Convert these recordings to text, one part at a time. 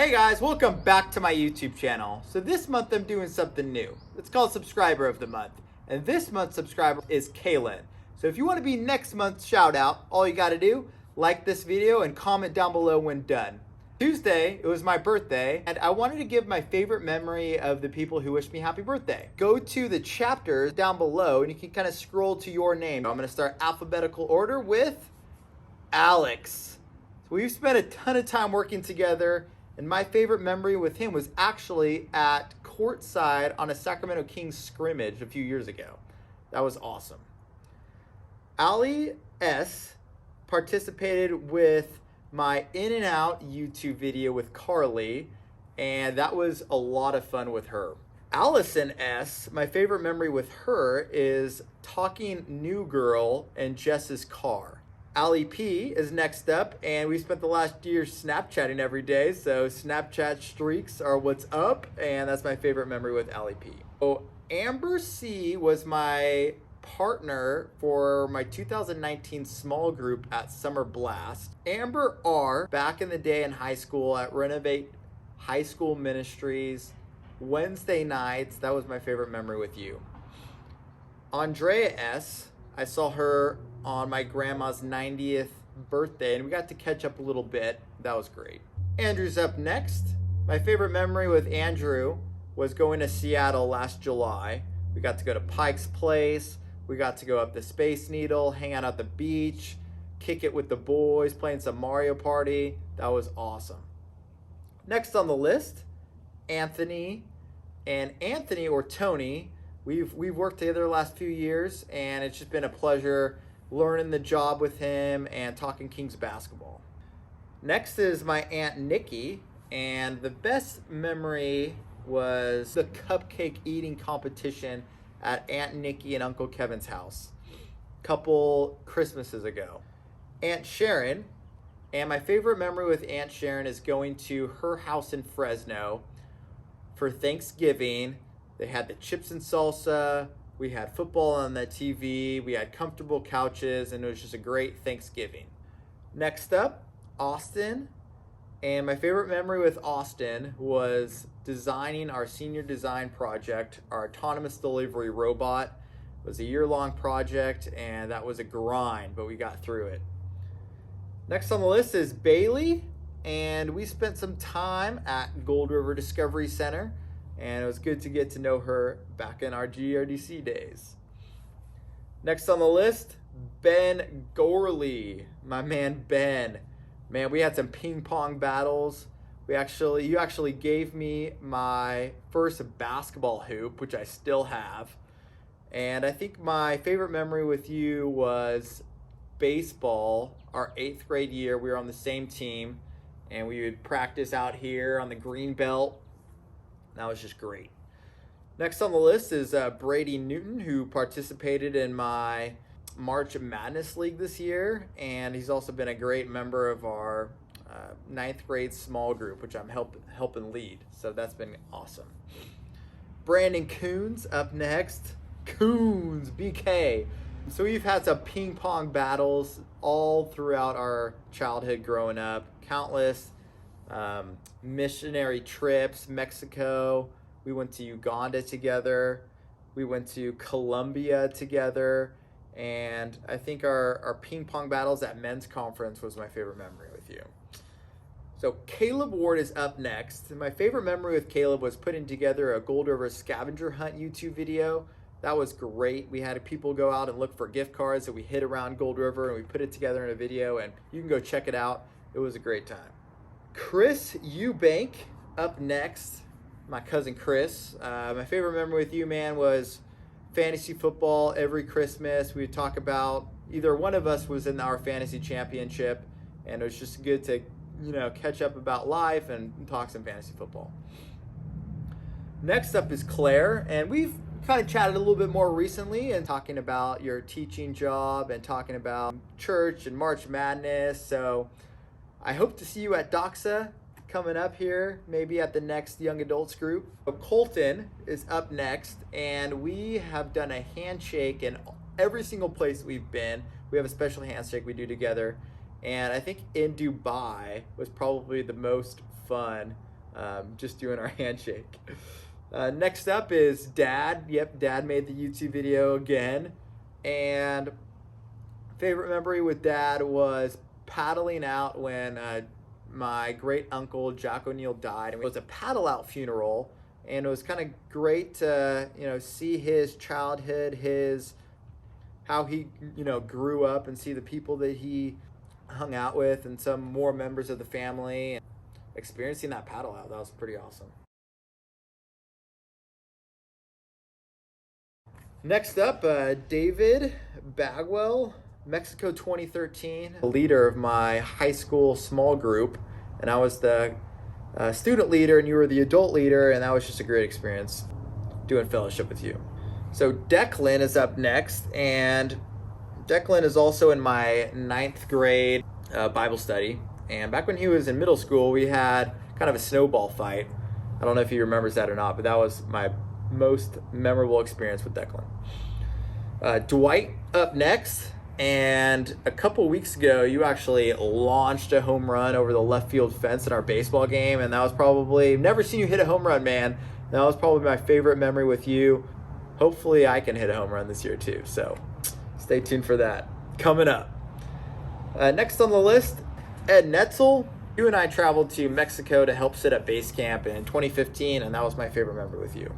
Hey guys, welcome back to my YouTube channel. So this month I'm doing something new. It's called Subscriber of the Month. And this month's subscriber is Kaelynn. So if you want to be next month's shout out, all you got to do, like this video and comment down below when done. Tuesday, it was my birthday, and I wanted to give my favorite memory of the people who wished me happy birthday. Go to the chapters down below and you can kind of scroll to your name. I'm going to start alphabetical order with Alex. So we've spent a ton of time working together. And my favorite memory with him was actually at courtside on a Sacramento Kings scrimmage a few years ago. That was awesome. Aly S participated with my In and Out YouTube video with Carly, and that was a lot of fun with her. Allison S, my favorite memory with her is talking New Girl in Jess's car. Aly P is next up, and we spent the last year Snapchatting every day, so Snapchat streaks are what's up, and that's my favorite memory with Aly P. So Amber C was my partner for my 2019 small group at Summer Blast. Amber R, back in the day in high school at Renovate High School Ministries, Wednesday nights, that was my favorite memory with you. Andrea S, I saw her on my grandma's 90th birthday, and we got to catch up a little bit. That was great. Andrew's up next. My favorite memory with Andrew was going to Seattle last July. We got to go to Pike's Place. We got to go up the Space Needle, hang out at the beach, kick it with the boys, playing some Mario Party. That was awesome. Next on the list, Anthony. And Anthony, or Tony, we've worked together the last few years, and it's just been a pleasure learning the job with him and talking Kings basketball. Next is my Aunt Nikki, and the best memory was the cupcake eating competition at Aunt Nikki and Uncle Kevin's house a couple Christmases ago. Aunt Sharon, and my favorite memory with Aunt Sharon is going to her house in Fresno for Thanksgiving. They had the chips and salsa, we had football on the TV, we had comfortable couches, and it was just a great Thanksgiving. Next up, Austin. And my favorite memory with Austin was designing our senior design project, our autonomous delivery robot. It was a year-long project, and that was a grind, but we got through it. Next on the list is Bailey, and we spent some time at Gold River Discovery Center, and it was good to get to know her back in our GRDC days. Next on the list, Ben Gorley, my man Ben. Man, we had some ping pong battles. You actually gave me my first basketball hoop, which I still have. And I think my favorite memory with you was baseball. Our 8th grade year, we were on the same team, and we would practice out here on the green belt. That was just great. Next on the list is Brady Newton, who participated in my March Madness League this year, and he's also been a great member of our 9th grade small group, which I'm helping lead. So that's been awesome. Brandon Coons up next. Coons, BK. So we've had some ping pong battles all throughout our childhood growing up. Countless missionary trips, Mexico. We went to Uganda together. We went to Colombia together. And I think our ping pong battles at men's conference was my favorite memory with you. So Caleb Ward is up next. My favorite memory with Caleb was putting together a Gold River scavenger hunt YouTube video. That was great. We had people go out and look for gift cards that we hid around Gold River, and we put it together in a video, and you can go check it out. It was a great time. Chris Eubank up next. My cousin Chris. My favorite memory with you, man, was fantasy football. Every Christmas we would talk about, either one of us was in our fantasy championship, and it was just good to catch up about life and talk some fantasy football. Next up is Claire, and we've kind of chatted a little bit more recently and talking about your teaching job and talking about church and March Madness. So I hope to see you at Doxa coming up here, maybe at the next young adults group. So Colton is up next, and we have done a handshake in every single place we've been. We have a special handshake we do together, and I think in Dubai was probably the most fun just doing our handshake. Next up is Dad. Yep, Dad made the YouTube video again. And favorite memory with Dad was paddling out when my great uncle Jack O'Neill died. It was a paddle out funeral, and it was kind of great to see his childhood, how he grew up, and see the people that he hung out with and some more members of the family, and experiencing that paddle out. That was pretty awesome. Next up, David Bagwell, Mexico 2013, the leader of my high school small group, and I was the student leader and you were the adult leader, and that was just a great experience doing fellowship with you. So Declan is up next, and Declan is also in my 9th grade Bible study, and back when he was in middle school, we had kind of a snowball fight. I don't know if he remembers that or not, but that was my most memorable experience with Declan. Dwight up next, and a couple weeks ago you actually launched a home run over the left field fence in our baseball game, and that was probably, never seen you hit a home run, man. That was probably my favorite memory with you. Hopefully I can hit a home run this year too, so stay tuned for that coming up. Next on the list, Ed Netzel. You and I traveled to Mexico to help set up base camp in 2015, and that was my favorite memory with you.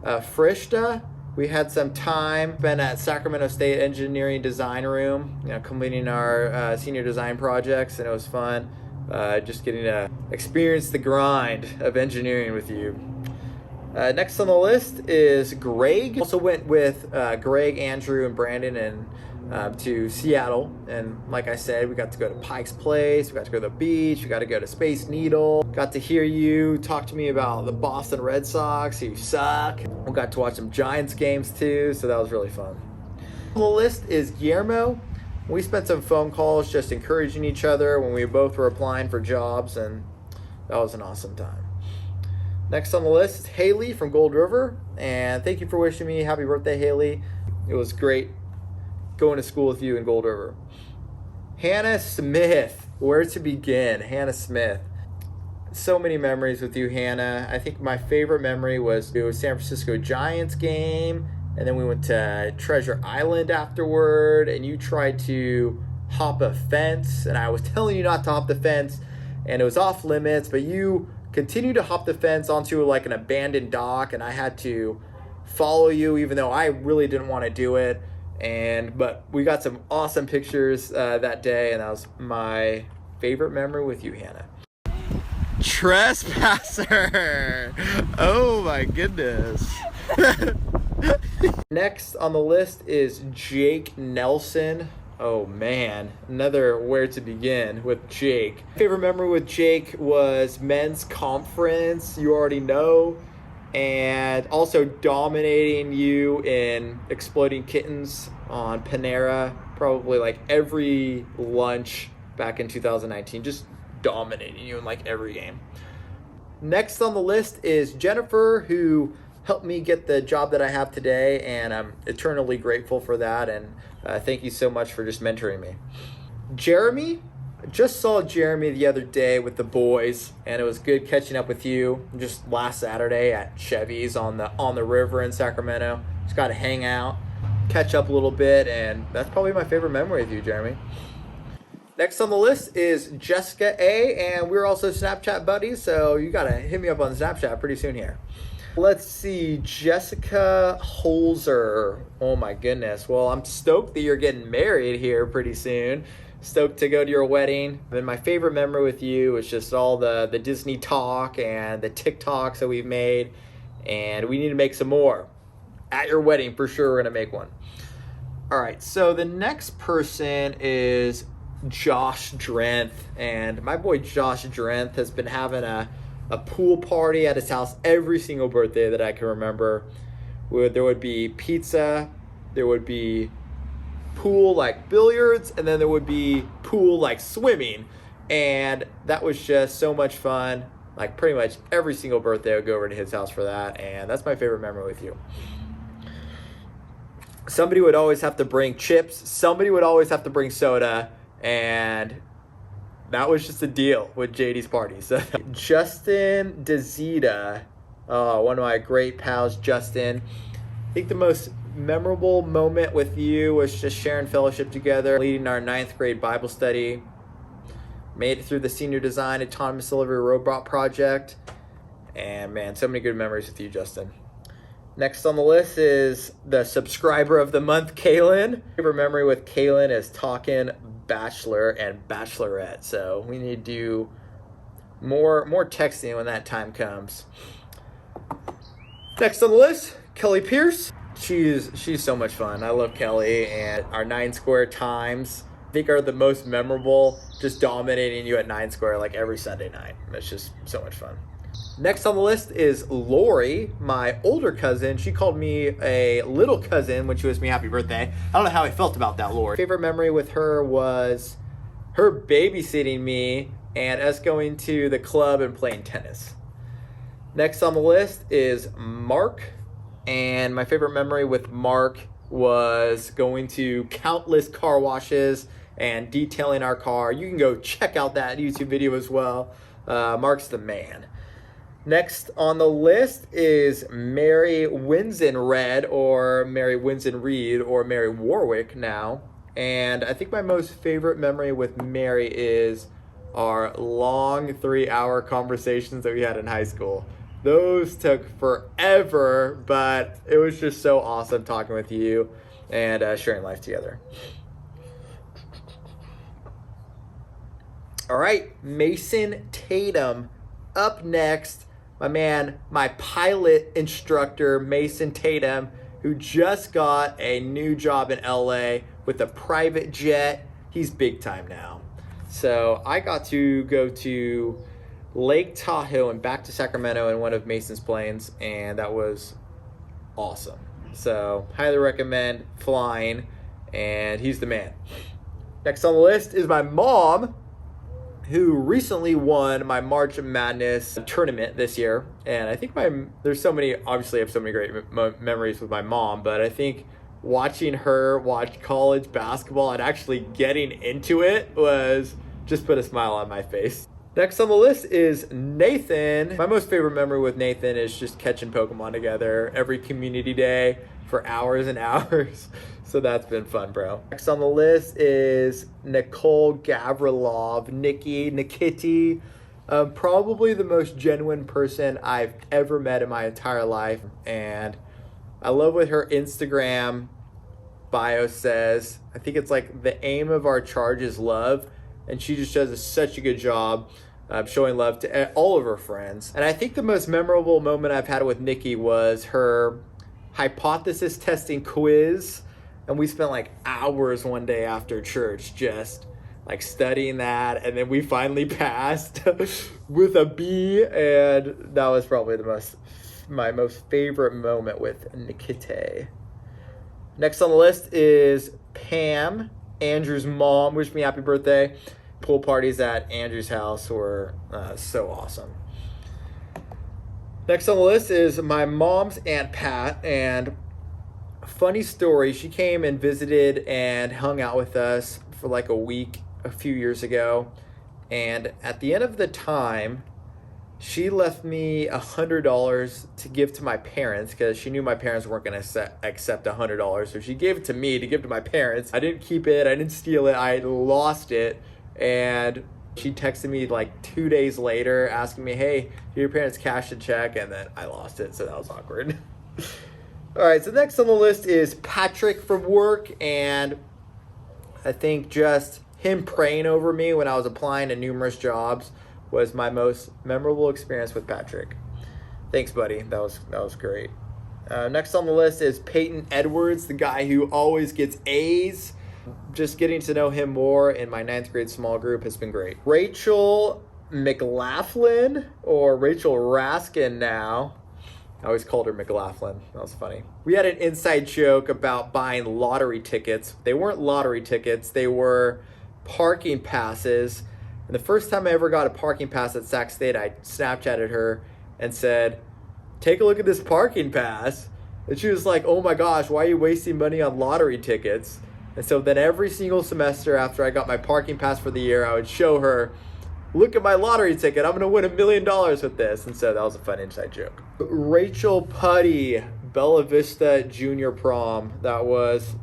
Ferishta, we had some time spent at Sacramento State Engineering Design Room, completing our senior design projects, and it was fun just getting to experience the grind of engineering with you. Next on the list is Greg. Also went with Greg, Andrew, and Brandon and to Seattle, and like I said, we got to go to Pike's Place, we got to go to the beach, we got to go to Space Needle, got to hear you talk to me about the Boston Red Sox, who suck. We got to watch some Giants games too, so that was really fun. On the list is Guillermo. We spent some phone calls just encouraging each other when we both were applying for jobs, and that was an awesome time. Next on the list is Haley from Gold River, and thank you for wishing me happy birthday, Haley. It was great going to school with you in Gold River. Hannah Smith, where to begin? Hannah Smith. So many memories with you, Hannah. I think my favorite memory was it was San Francisco Giants game, and then we went to Treasure Island afterward, and you tried to hop a fence, and I was telling you not to hop the fence, and it was off limits, but you continued to hop the fence onto like an abandoned dock, and I had to follow you even though I really didn't want to do it. But we got some awesome pictures that day, and that was my favorite memory with you, Hannah. Trespasser! Oh my goodness. Next on the list is Jake Nelson. Oh man, another where to begin with Jake. Favorite memory with Jake was men's conference, you already know. And also dominating you in Exploding Kittens on Panera, probably like every lunch back in 2019, just dominating you in like every game. Next on the list is Jennifer, who helped me get the job that I have today, and I'm eternally grateful for that, and thank you so much for just mentoring me. Jeremy. Just saw Jeremy the other day with the boys, and it was good catching up with you just last Saturday at Chevy's on the river in Sacramento. Just got to hang out, catch up a little bit, and that's probably my favorite memory of you, Jeremy. Next on the list is Jessica A, and we're also Snapchat buddies, so you got to hit me up on Snapchat pretty soon here. Let's see, Jessica Holzer. Oh my goodness. Well, I'm stoked that you're getting married here pretty soon. Stoked to go to your wedding. And my favorite memory with you is just all the Disney talk and the TikToks that we've made. And we need to make some more. At your wedding, for sure, we're going to make one. All right, so the next person is Josh Drenth. And my boy Josh Drenth has been having a pool party at his house every single birthday that I can remember. There would be pizza, there would be pool like billiards, and then there would be pool like swimming, and that was just so much fun. Like pretty much every single birthday I would go over to his house for that, and that's my favorite memory with you. Somebody would always have to bring chips, somebody would always have to bring soda, and that was just a deal with JD's party. So Justin DeZita, one of my great pals, Justin. I think the most memorable moment with you was just sharing fellowship together, leading our 9th grade Bible study. Made it through the senior design autonomous delivery robot project. And man, so many good memories with you, Justin. Next on the list is the subscriber of the month, Kaelynn. Favorite memory with Kaelynn is talking Bachelor and Bachelorette. So we need to do more texting when that time comes. Next on the list, Kelli Pierce. She's so much fun. I love Kelli, and our 9 square times I think are the most memorable, just dominating you at 9 square like every Sunday night. It's just so much fun. Next on the list is Lori, my older cousin. She called me a little cousin when she wished me happy birthday. I don't know how I felt about that, Lori. Favorite memory with her was her babysitting me and us going to the club and playing tennis. Next on the list is Marc, and my favorite memory with Marc was going to countless car washes and detailing our car. You can go check out that YouTube video as well. Marc's the man. Next on the list is Mary Winsen-Red, or Mary Winsen-Reed, or Mary Warwick now. And I think my most favorite memory with Mary is our long 3-hour conversations that we had in high school. Those took forever, but it was just so awesome talking with you and sharing life together. All right, Mason Tatum up next. My man, my pilot instructor, Mason Tatum, who just got a new job in LA with a private jet. He's big time now. So I got to go to Lake Tahoe and back to Sacramento in one of Mason's planes, and that was awesome. So highly recommend flying, and he's the man. Next on the list is my mom, who recently won my March Madness tournament this year. And I think there's so many, obviously I have so many great memories with my mom, but I think watching her watch college basketball and actually getting into it was just put a smile on my face. Next on the list is Nathan. My most favorite memory with Nathan is just catching Pokemon together every community day for hours and hours. So that's been fun, bro. Next on the list is Nicole Gavrilov, Nikki. Probably the most genuine person I've ever met in my entire life. And I love what her Instagram bio says. I think it's like the aim of our charge is love. And she just does such a good job showing love to all of her friends. And I think the most memorable moment I've had with Nikki was her hypothesis testing quiz. And we spent like hours one day after church just like studying that. And then we finally passed with a B. And that was probably my most favorite moment with Nikita. Next on the list is Pam, Andrew's mom. Wished me happy birthday. Pool parties at Andrew's house were so awesome. Next on the list is my mom's Aunt Pat, and funny story, she came and visited and hung out with us for like a week a few years ago, and at the end of the time, she left me $100 to give to my parents because she knew my parents weren't going to accept $100, so she gave it to me to give to my parents. I didn't keep it, I didn't steal it, I lost it. And she texted me like 2 days later asking me, hey, did your parents cash a check? And then I lost it, so that was awkward. All right, so next on the list is Patrick from work. And I think just him praying over me when I was applying to numerous jobs was my most memorable experience with Patrick. Thanks, buddy. That was great. Next on the list is Peyton Edwards, the guy who always gets A's. Just getting to know him more in my 9th grade small group has been great. Rachel McLaughlin, or Rachel Raskin now. I always called her McLaughlin. That was funny. We had an inside joke about buying lottery tickets. They weren't lottery tickets. They were parking passes. And the first time I ever got a parking pass at Sac State, I Snapchatted her and said, take a look at this parking pass. And she was like, oh my gosh, why are you wasting money on lottery tickets? And so then every single semester after I got my parking pass for the year, I would show her, look at my lottery ticket. I'm going to win $1 million with this. And so that was a fun inside joke. Rachel Putty, Bella Vista Junior Prom. That was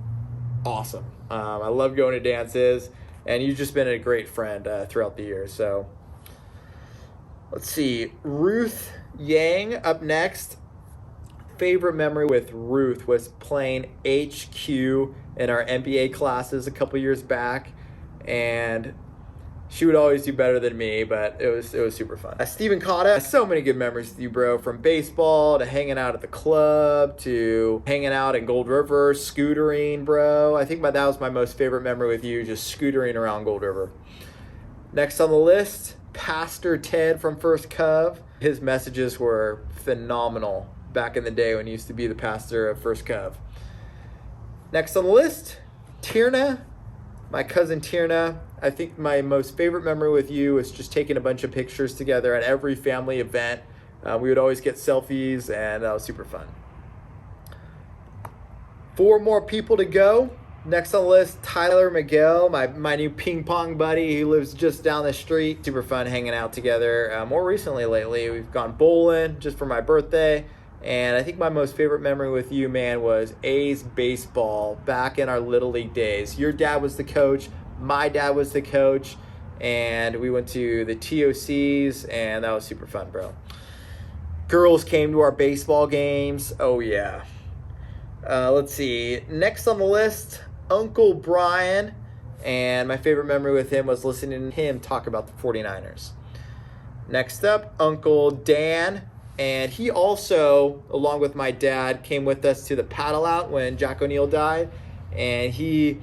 awesome. I love going to dances. And you've just been a great friend throughout the years. So let's see. Ruth Yang up next. Favorite memory with Ruth was playing HQ in our NBA classes a couple years back. And she would always do better than me, but it was super fun. Stephen Cotta, so many good memories with you, bro. From baseball to hanging out at the club to hanging out in Gold River, scootering, bro. I think that was my most favorite memory with you, just scootering around Gold River. Next on the list, Pastor Ted from First Cove. His messages were phenomenal back in the day when he used to be the pastor of First Cove. Next on the list, Tierna, my cousin Tierna. I think my most favorite memory with you is just taking a bunch of pictures together at every family event. We would always get selfies, and that was super fun. 4 more people to go. Next on the list, Tyler Miguel, my new ping pong buddy who lives just down the street. Super fun hanging out together. More recently lately, we've gone bowling just for my birthday. And I think my most favorite memory with you, man, was A's baseball back in our Little League days. Your dad was the coach. My dad was the coach, and we went to the TOCs, and that was super fun, bro. Girls came to our baseball games. Oh, yeah. Let's see. Next on the list, Uncle Bryan, and my favorite memory with him was listening to him talk about the 49ers. Next up, Uncle Dan, and he also, along with my dad, came with us to the paddle out when Jack O'Neill died, and he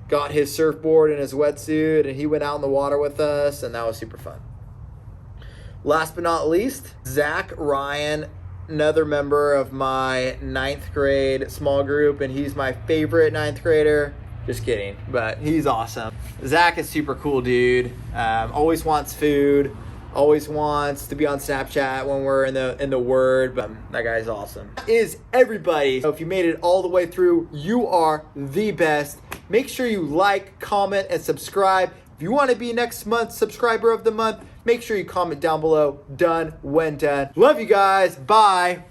got his surfboard and his wetsuit, and he went out in the water with us, and that was super fun. Last but not least, Zach Ryan, another member of my 9th grade small group, and he's my favorite 9th grader. Just kidding, but he's awesome. Zach is super cool, dude. Always wants food, always wants to be on Snapchat when we're in the Word, but that guy's awesome. That is everybody. So if you made it all the way through, you are the best. Make sure you like, comment, and subscribe. If you want to be next month's subscriber of the month, make sure you comment down below. Done when done. Love you guys. Bye.